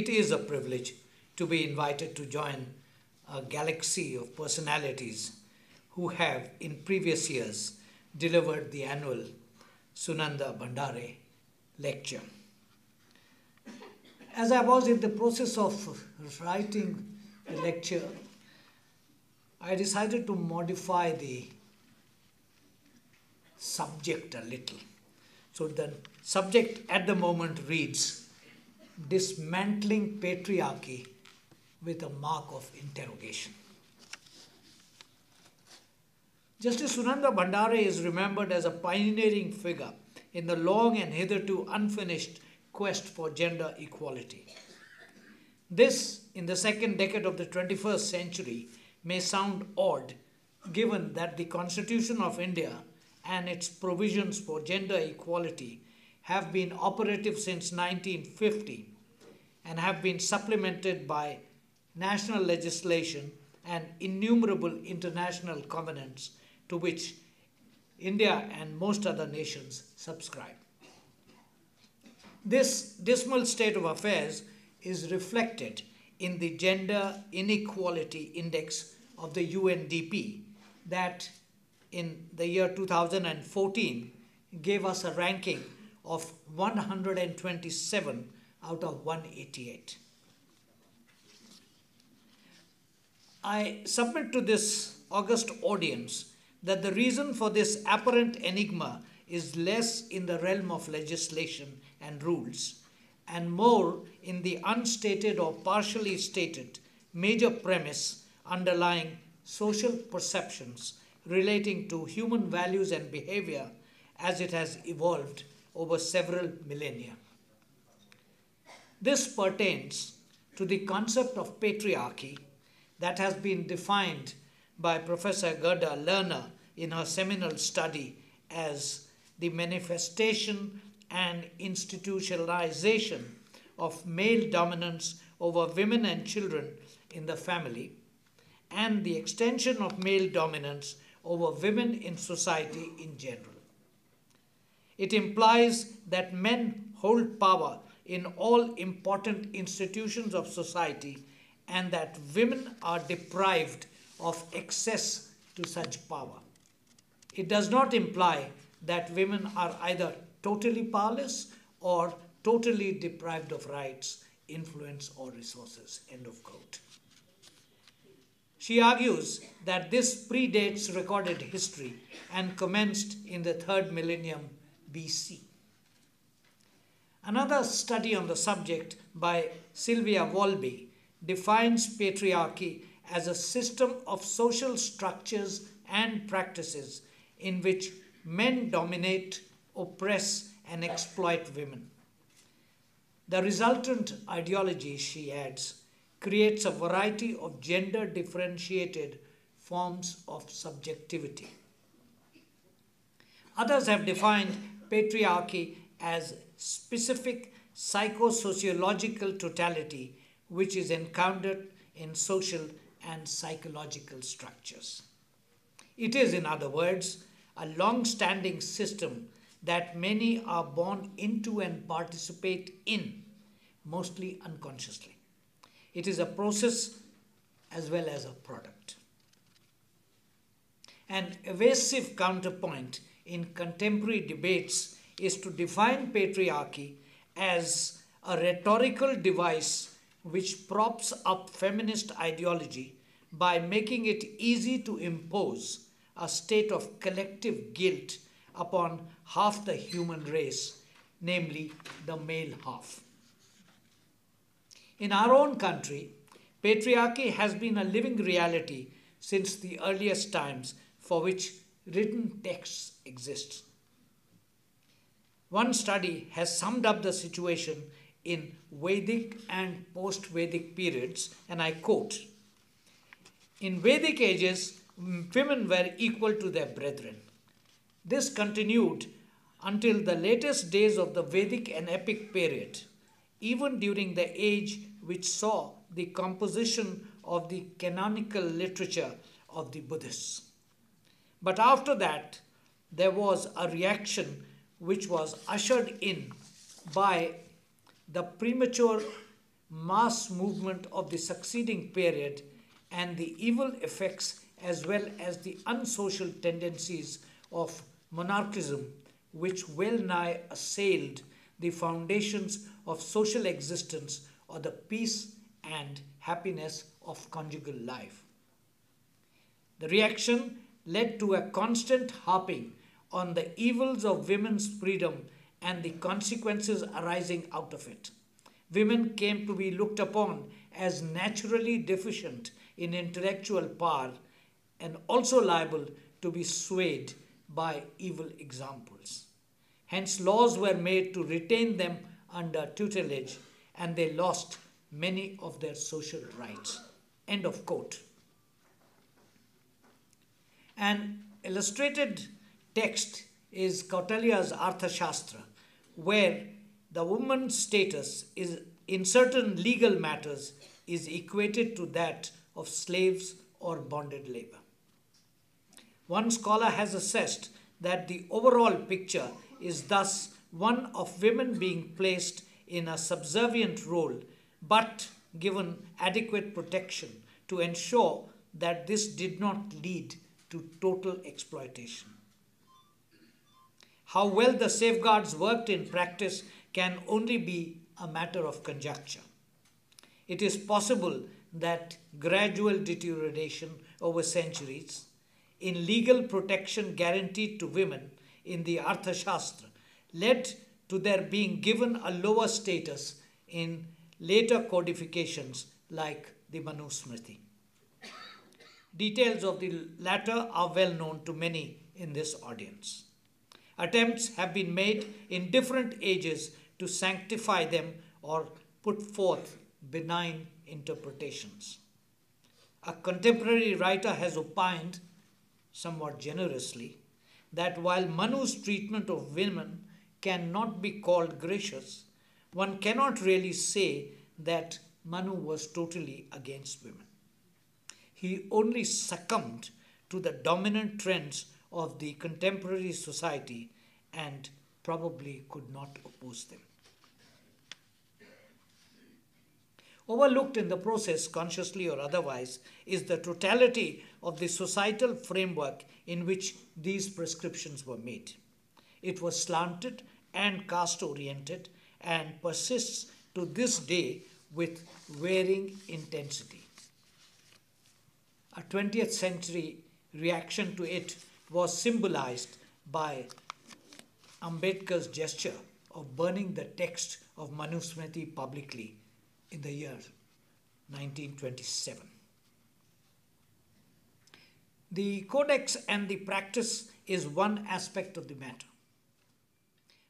It is a privilege to be invited to join a galaxy of personalities who have in previous years delivered the annual Sunanda Bhandare lecture. As I was in the process of writing the lecture, I decided to modify the subject a little. So the subject at the moment reads, Dismantling Patriarchy with a mark of interrogation. Justice Sunanda Bhandare is remembered as a pioneering figure in the long and hitherto unfinished quest for gender equality. This, in the second decade of the 21st century, may sound odd given that the Constitution of India and its provisions for gender equality have been operative since 1950 and have been supplemented by national legislation and innumerable international covenants to which India and most other nations subscribe. This dismal state of affairs is reflected in the Gender Inequality Index of the UNDP that in the year 2014 gave us a ranking of 127 out of 188. I submit to this august audience that the reason for this apparent enigma is less in the realm of legislation and rules and more in the unstated or partially stated major premise underlying social perceptions relating to human values and behavior as it has evolved over several millennia. This pertains to the concept of patriarchy that has been defined by Professor Gerda Lerner in her seminal study as the manifestation and institutionalization of male dominance over women and children in the family and the extension of male dominance over women in society in general. It implies that men hold power in all important institutions of society and that women are deprived of access to such power. It does not imply that women are either totally powerless or totally deprived of rights, influence, or resources. End of quote. She argues that this predates recorded history and commenced in the 3rd millennium BC. Another study on the subject by Sylvia Wolby defines patriarchy as a system of social structures and practices in which men dominate, oppress, and exploit women. The resultant ideology, she adds, creates a variety of gender-differentiated forms of subjectivity. Others have defined patriarchy as specific psychosociological totality which is encountered in social and psychological structures. It is, in other words, a long-standing system that many are born into and participate in, mostly unconsciously. It is a process as well as a product. An evasive counterpoint in contemporary debates is to define patriarchy as a rhetorical device which props up feminist ideology by making it easy to impose a state of collective guilt upon half the human race, namely the male half. In our own country, patriarchy has been a living reality since the earliest times for which written texts exist. One study has summed up the situation in Vedic and post-Vedic periods, and I quote, "In Vedic ages, women were equal to their brethren. This continued until the latest days of the Vedic and epic period, even during the age which saw the composition of the canonical literature of the Buddhists. But after that, there was a reaction which was ushered in by the premature mass movement of the succeeding period and the evil effects as well as the unsocial tendencies of monarchism, which well nigh assailed the foundations of social existence or the peace and happiness of conjugal life. The reaction led to a constant harping on the evils of women's freedom and the consequences arising out of it. Women came to be looked upon as naturally deficient in intellectual power and also liable to be swayed by evil examples. Hence, laws were made to retain them under tutelage, and they lost many of their social rights. End of quote. An illustrated text is Kautilya's Arthashastra, where the woman's status is in certain legal matters is equated to that of slaves or bonded labor. One scholar has assessed that the overall picture is thus one of women being placed in a subservient role but given adequate protection to ensure that this did not lead to total exploitation. How well the safeguards worked in practice can only be a matter of conjecture. It is possible that gradual deterioration over centuries in legal protection guaranteed to women in the Arthashastra led to their being given a lower status in later codifications like the Manusmriti. Details of the latter are well known to many in this audience. Attempts have been made in different ages to sanctify them or put forth benign interpretations. A contemporary writer has opined, somewhat generously, that while Manu's treatment of women cannot be called gracious, one cannot really say that Manu was totally against women. He only succumbed to the dominant trends of the contemporary society and probably could not oppose them. Overlooked in the process, consciously or otherwise, is the totality of the societal framework in which these prescriptions were made. It was slanted and caste-oriented and persists to this day with varying intensity. A 20th century reaction to it was symbolized by Ambedkar's gesture of burning the text of Manusmriti publicly in the year 1927. The codex and the practice is one aspect of the matter.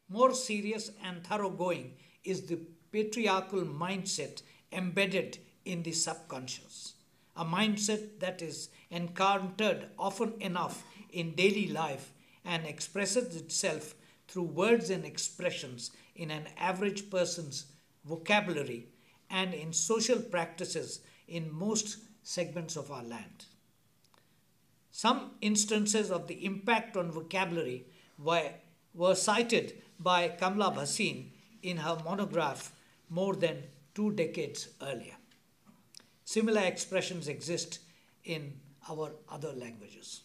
More serious and thoroughgoing is the patriarchal mindset embedded in the subconscious, a mindset that is encountered often enough in daily life and expresses itself through words and expressions in an average person's vocabulary and in social practices in most segments of our land. Some instances of the impact on vocabulary were cited by Kamla Bhasin in her monograph more than 2 decades earlier. Similar expressions exist in our other languages.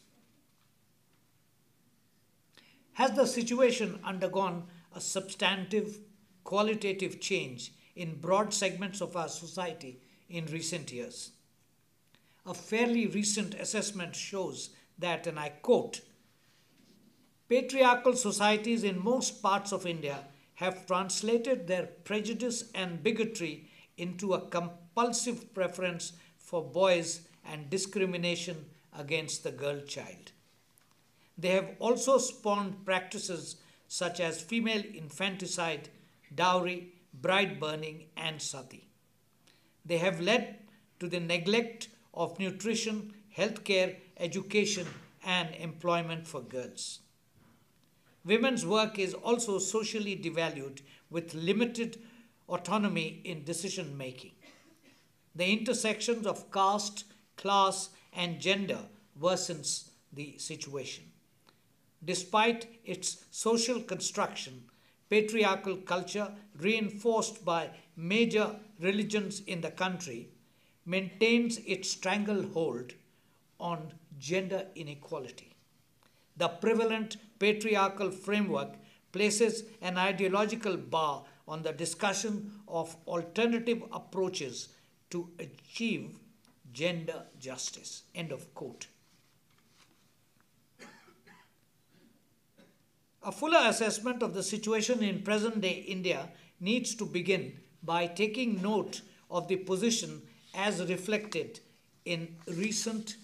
Has the situation undergone a substantive qualitative change in broad segments of our society in recent years? A fairly recent assessment shows that, and I quote, patriarchal societies in most parts of India have translated their prejudice and bigotry into a compulsive preference for boys and discrimination against the girl child. They have also spawned practices such as female infanticide, dowry, bride burning, and sati. They have led to the neglect of nutrition, healthcare, education, and employment for girls. Women's work is also socially devalued with limited autonomy in decision making. The intersections of caste, class, and gender worsens the situation. Despite its social construction, patriarchal culture, reinforced by major religions in the country, maintains its stranglehold on gender inequality. The prevalent patriarchal framework places an ideological bar on the discussion of alternative approaches to achieve gender justice. End of quote. A fuller assessment of the situation in present-day India needs to begin by taking note of the position as reflected in recent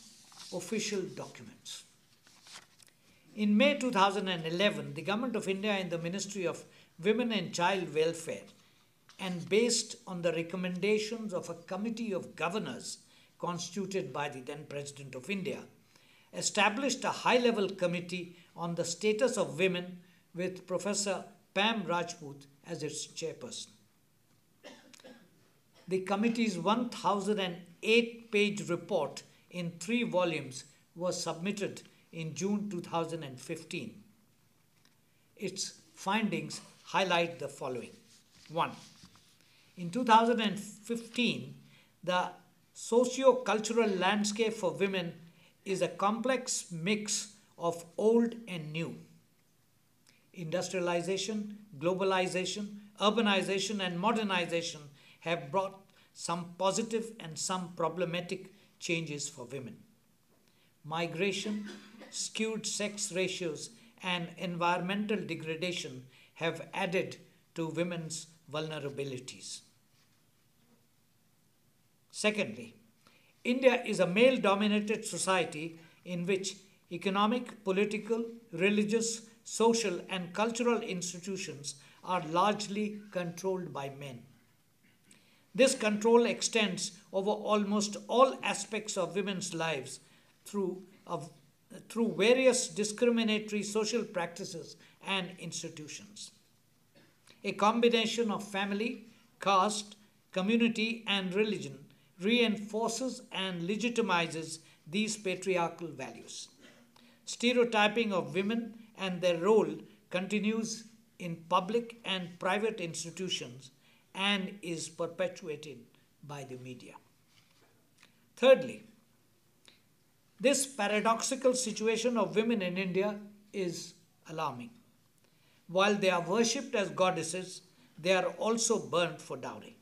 official documents. In May 2011, the Government of India and the Ministry of Women and Child Welfare, and based on the recommendations of a committee of governors constituted by the then President of India, established a high-level committee on the status of women with Professor Pam Rajput as its chairperson. The committee's 1,008-page report in 3 volumes was submitted in June 2015. Its findings highlight the following. 1. In 2015, the socio-cultural landscape for women is a complex mix of old and new. Industrialization, globalization, urbanization, and modernization have brought some positive and some problematic changes for women. Migration, skewed sex ratios, and environmental degradation have added to women's vulnerabilities. Secondly, India is a male-dominated society in which economic, political, religious, social, and cultural institutions are largely controlled by men. This control extends over almost all aspects of women's lives through various discriminatory social practices and institutions. A combination of family, caste, community, and religion reinforces and legitimizes these patriarchal values. Stereotyping of women and their role continues in public and private institutions and is perpetuated by the media. Thirdly, this paradoxical situation of women in India is alarming. While they are worshipped as goddesses, they are also burnt for dowry.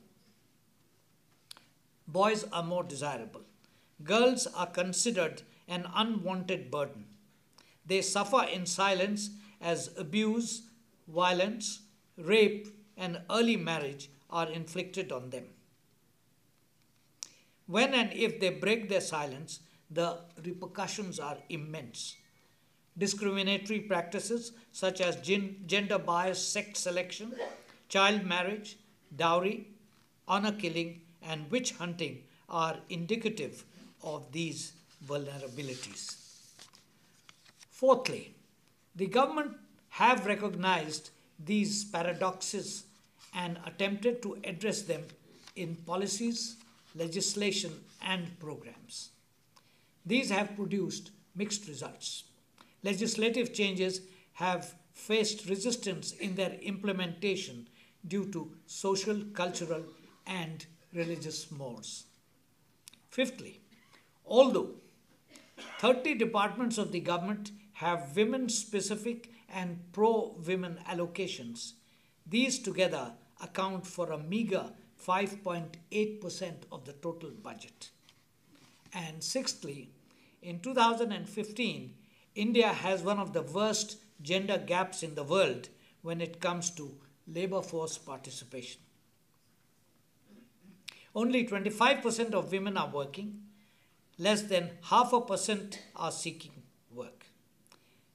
Boys are more desirable. Girls are considered an unwanted burden. They suffer in silence as abuse, violence, rape, and early marriage are inflicted on them. When and if they break their silence, the repercussions are immense. Discriminatory practices such as gender-biased sex selection, child marriage, dowry, honor killing, and witch hunting are indicative of these vulnerabilities. Fourthly, the government have recognized these paradoxes and attempted to address them in policies, legislation, and programs. These have produced mixed results. Legislative changes have faced resistance in their implementation due to social, cultural, and religious mores. Fifthly, although 30 departments of the government have women-specific and pro-women allocations, these together account for a meager 5.8% of the total budget. And sixthly, in 2015, India has one of the worst gender gaps in the world when it comes to labor force participation. Only 25% of women are working, less than 0.5% are seeking work.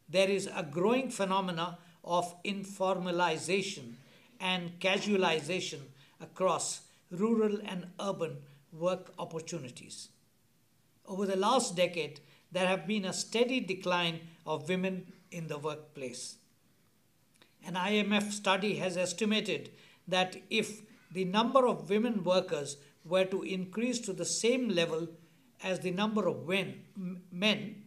There is a growing phenomena of informalization and casualization across rural and urban work opportunities. Over the last decade, there have been a steady decline of women in the workplace. An IMF study has estimated that if the number of women workers were to increase to the same level as the number of men,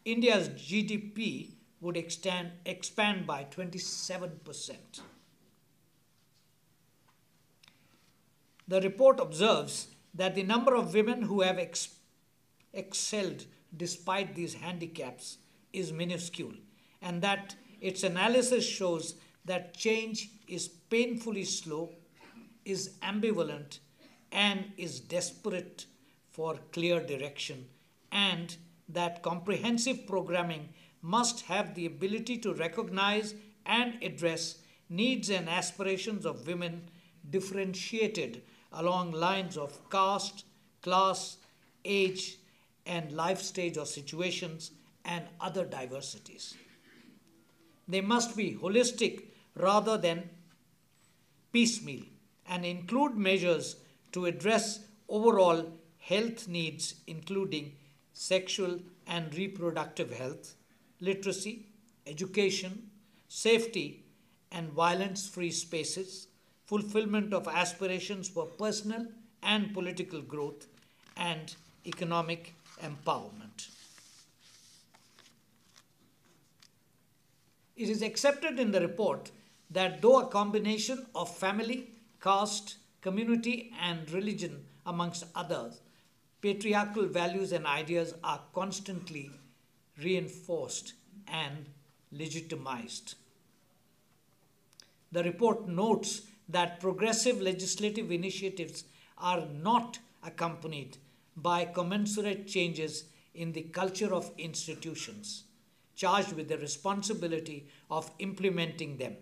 India's GDP would expand by 27%. The report observes that the number of women who have excelled despite these handicaps is minuscule, and that its analysis shows that change is painfully slow, is ambivalent, and is desperate for clear direction, and that comprehensive programming must have the ability to recognize and address needs and aspirations of women differentiated along lines of caste, class, age, and life stage or situations and other diversities. They must be holistic rather than piecemeal and include measures to address overall health needs, including sexual and reproductive health, literacy, education, safety, and violence-free spaces, fulfillment of aspirations for personal and political growth, and economic empowerment. It is accepted in the report that though a combination of family, caste, community, and religion, amongst others, patriarchal values and ideas are constantly reinforced and legitimized. The report notes that progressive legislative initiatives are not accompanied by commensurate changes in the culture of institutions charged with the responsibility of implementing them,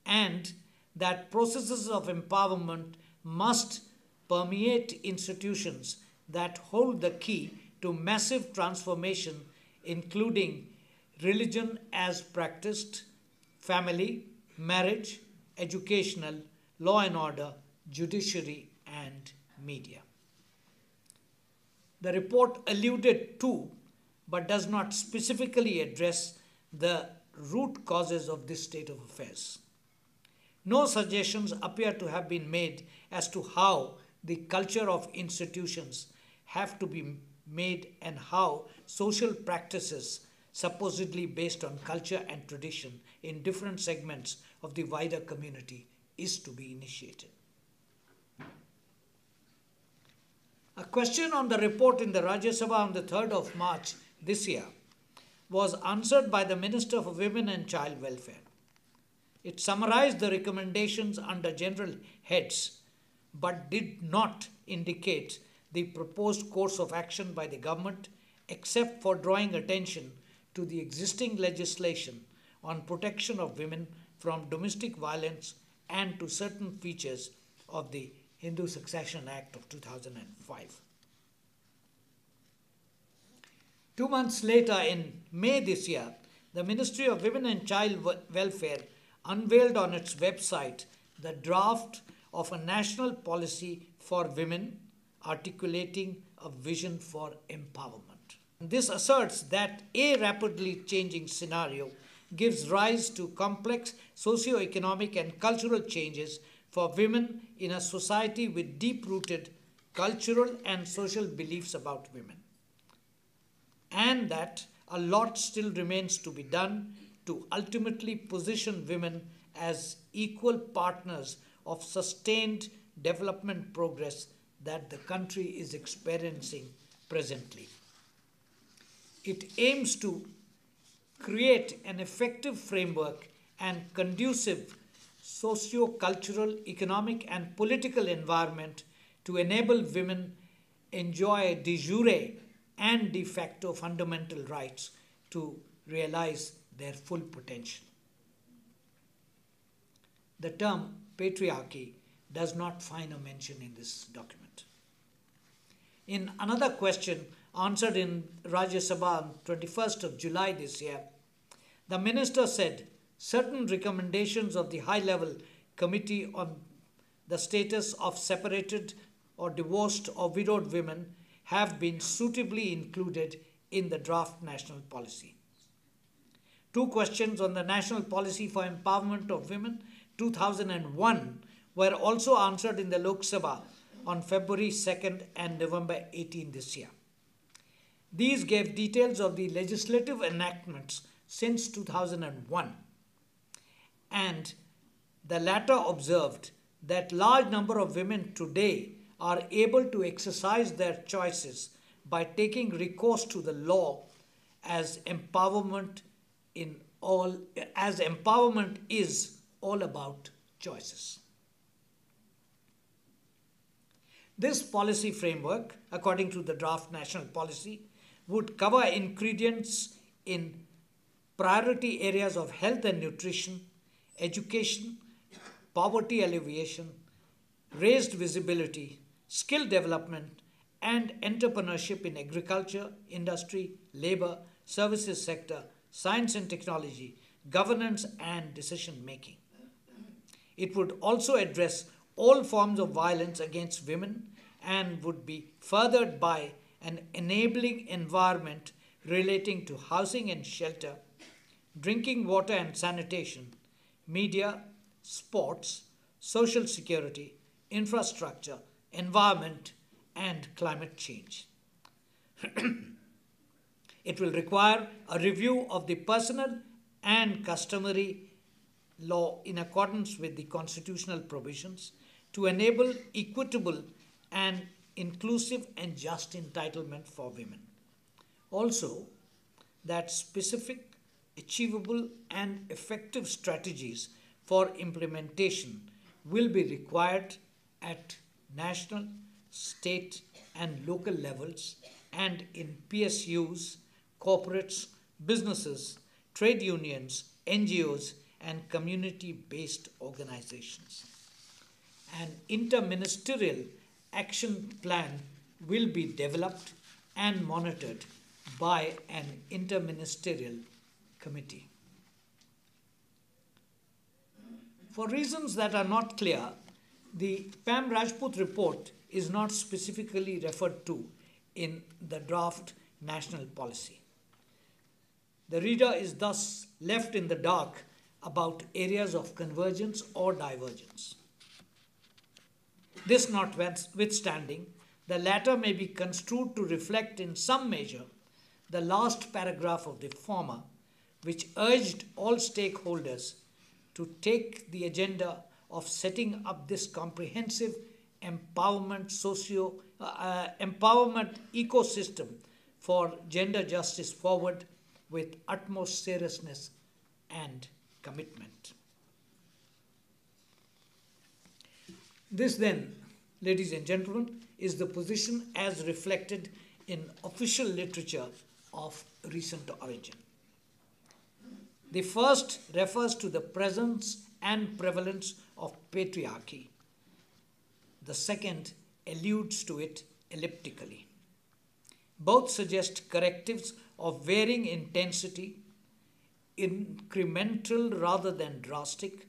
and that processes of empowerment must permeate institutions that hold the key to massive transformation, including religion as practiced, family, marriage, educational, law and order, judiciary, and media. The report alluded to, but does not specifically address, the root causes of this state of affairs. No suggestions appear to have been made as to how the culture of institutions have to be made and how social practices supposedly based on culture and tradition in different segments of the wider community is to be initiated. A question on the report in the Rajya Sabha on the 3rd of March this year was answered by the Minister for Women and Child Welfare. It summarized the recommendations under general heads but did not indicate the proposed course of action by the government except for drawing attention to the existing legislation on protection of women from domestic violence and to certain features of the Hindu Succession Act of 2005. 2 months later, in May this year, the Ministry of Women and Child Welfare unveiled on its website the draft of a national policy for women articulating a vision for empowerment. This asserts that a rapidly changing scenario gives rise to complex socio-economic and cultural changes for women in a society with deep-rooted cultural and social beliefs about women, and that a lot still remains to be done to ultimately position women as equal partners of sustained development progress that the country is experiencing presently. It aims to create an effective framework and conducive socio-cultural, economic and political environment to enable women enjoy de jure and de facto fundamental rights to realize their full potential. The term patriarchy does not find a mention in this document. In another question answered in Rajya Sabha on 21st of July this year, the minister said certain recommendations of the high-level committee on the status of separated or divorced or widowed women have been suitably included in the draft national policy. 2 questions on the National Policy for Empowerment of Women 2001 were also answered in the Lok Sabha on February 2nd and November 18 this year. These gave details of the legislative enactments since 2001, and the latter observed that large number of women today are able to exercise their choices by taking recourse to the law as empowerment is all about choices. This policy framework, according to the draft national policy, would cover ingredients in priority areas of health and nutrition, education, poverty alleviation, raised visibility, skill development, and entrepreneurship in agriculture, industry, labor, services sector, science and technology, governance, and decision making. It would also address all forms of violence against women and would be furthered by an enabling environment relating to housing and shelter, drinking water and sanitation, media, sports, social security, infrastructure, environment, and climate change. It will require a review of the personal and customary law in accordance with the constitutional provisions to enable equitable and inclusive and just entitlement for women. Also, that specific, achievable, and effective strategies for implementation will be required at national, state, and local levels and in PSUs, corporates, businesses, trade unions, NGOs, and community-based organizations. An interministerial action plan will be developed and monitored by an interministerial committee. For reasons that are not clear, the Pam Rajput report is not specifically referred to in the draft national policy. The reader is thus left in the dark about areas of convergence or divergence. This notwithstanding, the latter may be construed to reflect in some measure the last paragraph of the former, which urged all stakeholders to take the agenda of setting up this comprehensive empowerment ecosystem for gender justice forward with utmost seriousness and commitment. This then, ladies and gentlemen, is the position as reflected in official literature of recent origin. The first refers to the presence and prevalence of patriarchy. The second alludes to it elliptically. Both suggest correctives of varying intensity, incremental rather than drastic,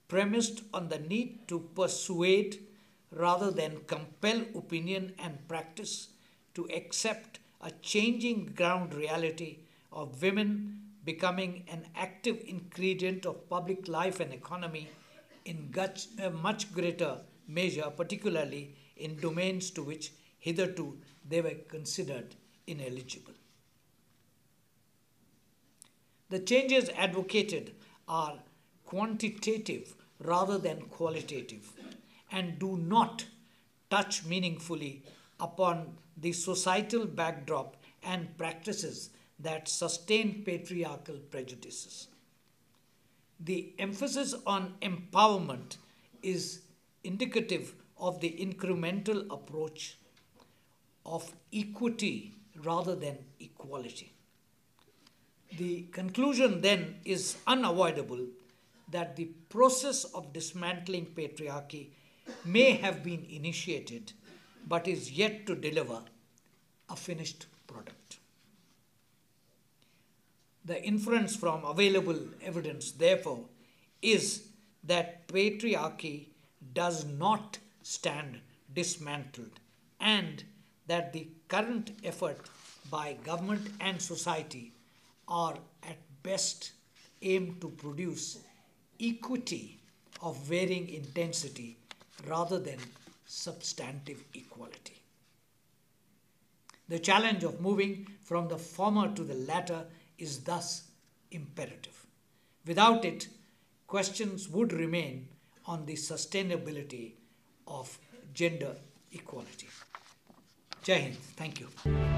premised on the need to persuade rather than compel opinion and practice to accept a changing ground reality of women becoming an active ingredient of public life and economy in a much greater measure, particularly in domains to which hitherto they were considered ineligible. The changes advocated are quantitative rather than qualitative and do not touch meaningfully upon the societal backdrop and practices that sustain patriarchal prejudices. The emphasis on empowerment is indicative of the incremental approach of equity rather than equality. The conclusion then is unavoidable that the process of dismantling patriarchy may have been initiated but is yet to deliver a finished product. The inference from available evidence, therefore, is that patriarchy does not stand dismantled and that the current effort by government and society are at best aimed to produce equity of varying intensity rather than substantive equality. The challenge of moving from the former to the latter is thus imperative. Without it, questions would remain on the sustainability of gender equality. Jai Hind. Thank you.